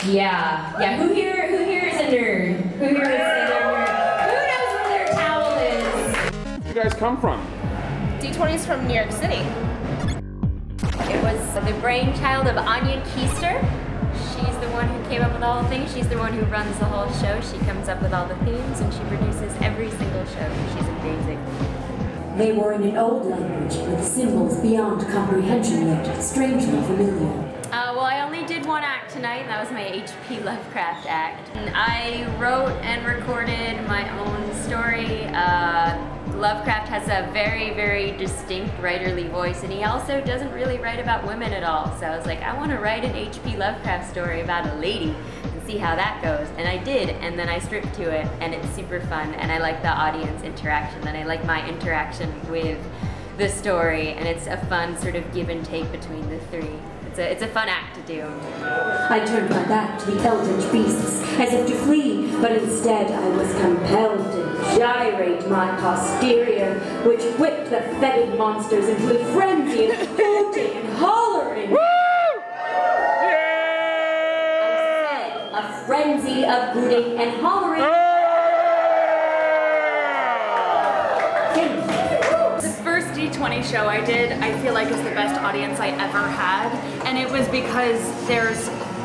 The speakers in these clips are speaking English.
Yeah. Who here is a nerd? Who here is a nerd? Who knows where their towel is? Where do you guys come from? D20 is from New York City. It was the brainchild of Anya Keister. She's the one who came up with all the things. She's the one who runs the whole show. She comes up with all the themes and she produces every single show. She's amazing. They were in an old language with symbols beyond comprehension yet strangely familiar. Well, I only did one act tonight, and that was my H.P. Lovecraft act. And I wrote and recorded my own story. Lovecraft has a very, very distinct writerly voice, and he also doesn't really write about women at all. So I was like, I want to write an H.P. Lovecraft story about a lady and see how that goes. And I did, and then I stripped to it, and it's super fun, and I like the audience interaction, and I like my interaction with the story, and it's a fun sort of give and take between the three. It's a fun act to do. I turned my back to the eldritch beasts, as if to flee, but instead I was compelled to gyrate my posterior, which whipped the fetid monsters into a frenzy of hooting and hollering. Woo! Yeah! I said, a frenzy of hooting and hollering. D20 show I did, I feel like is the best audience I ever had, and it was because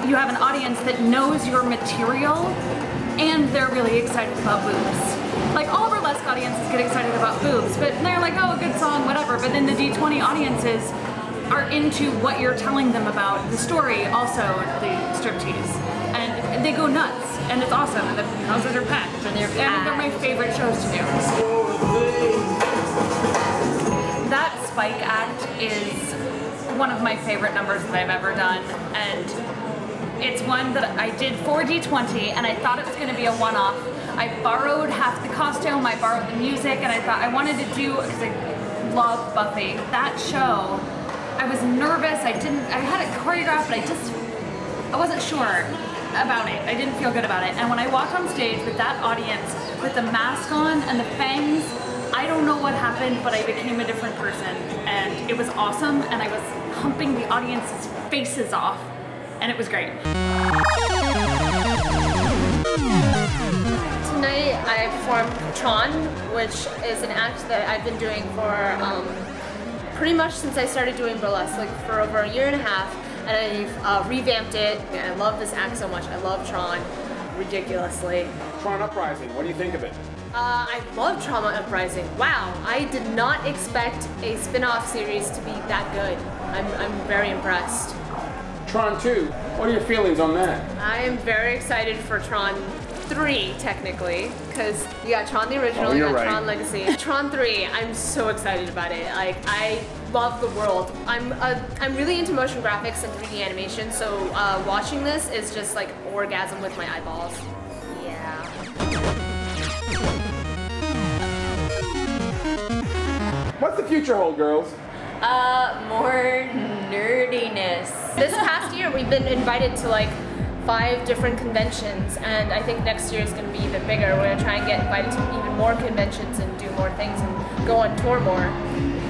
you have an audience that knows your material and they're really excited about boobs. Like all burlesque audiences get excited about boobs, but they're like, oh, a good song, whatever, but then the D20 audiences are into what you're telling them about, the story, also the striptease, and they go nuts, and it's awesome, and the houses are packed, and they're my favorite shows to do. That Spike act is one of my favorite numbers that I've ever done, and it's one that I did for D20, and I thought it was going to be a one-off. I borrowed half the costume, I borrowed the music, and I thought I wanted to do, because I love Buffy, that show. I was nervous, I had it choreographed, but I wasn't sure about it. I didn't feel good about it, and when I walked on stage with that audience, with the mask on and the fangs, I don't know what happened, but I became a different person, and it was awesome, and I was humping the audience's faces off, and it was great. Tonight I performed Tron, which is an act that I've been doing for pretty much since I started doing burlesque, like for over a year and a half, and I've revamped it, and I love this act so much. I love Tron ridiculously. Tron Uprising, what do you think of it? I love Trauma Uprising. Wow, I did not expect a spin-off series to be that good. I'm very impressed. Tron 2, what are your feelings on that? I am very excited for Tron 3, technically, because you got Tron the original, you got right. Tron Legacy. Tron 3, I'm so excited about it. Like, I love the world. I'm really into motion graphics and 3D animation, so watching this is just like orgasm with my eyeballs. Yeah. What's the future hold, girls? More nerdiness. This past year, we've been invited to like 5 different conventions, and I think next year is going to be even bigger. We're going to try and get invited to even more conventions and do more things and go on tour more.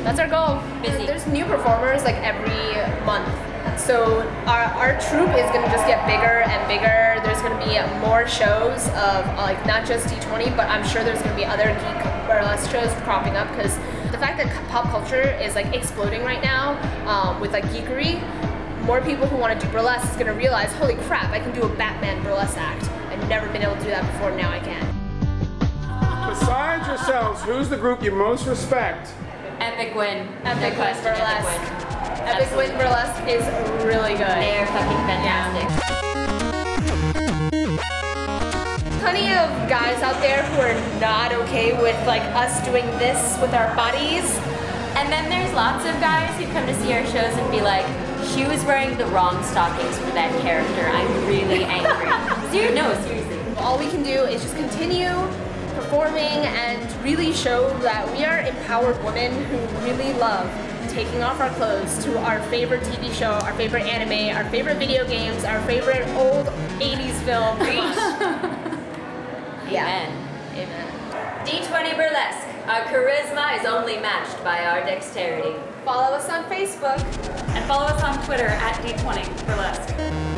That's our goal. Busy. There's new performers like every month. So our troupe is going to just get bigger and bigger. There's going to be more shows of like not just D20, but I'm sure there's going to be other geek burlesque shows cropping up, because the fact that pop culture is like exploding right now with like geekery, more people who want to do burlesque is going to realize, holy crap, I can do a Batman burlesque act. I've never been able to do that before, now I can. Besides yourselves, who's the group you most respect? Epic Win. Epic Win Burlesque. Epic Win Burlesque is really good. They're fucking fantastic. Plenty of guys out there who are not okay with like us doing this with our bodies. And then there's lots of guys who come to see our shows and be like, she was wearing the wrong stockings for that character. I'm really angry. No, seriously. All we can do is just continue performing and really show that we are empowered women who really love taking off our clothes to our favorite TV show, our favorite anime, our favorite video games, our favorite old 80s film. Amen. Amen. D20 Burlesque. Our charisma is only matched by our dexterity. Follow us on Facebook. And follow us on Twitter at D20 Burlesque.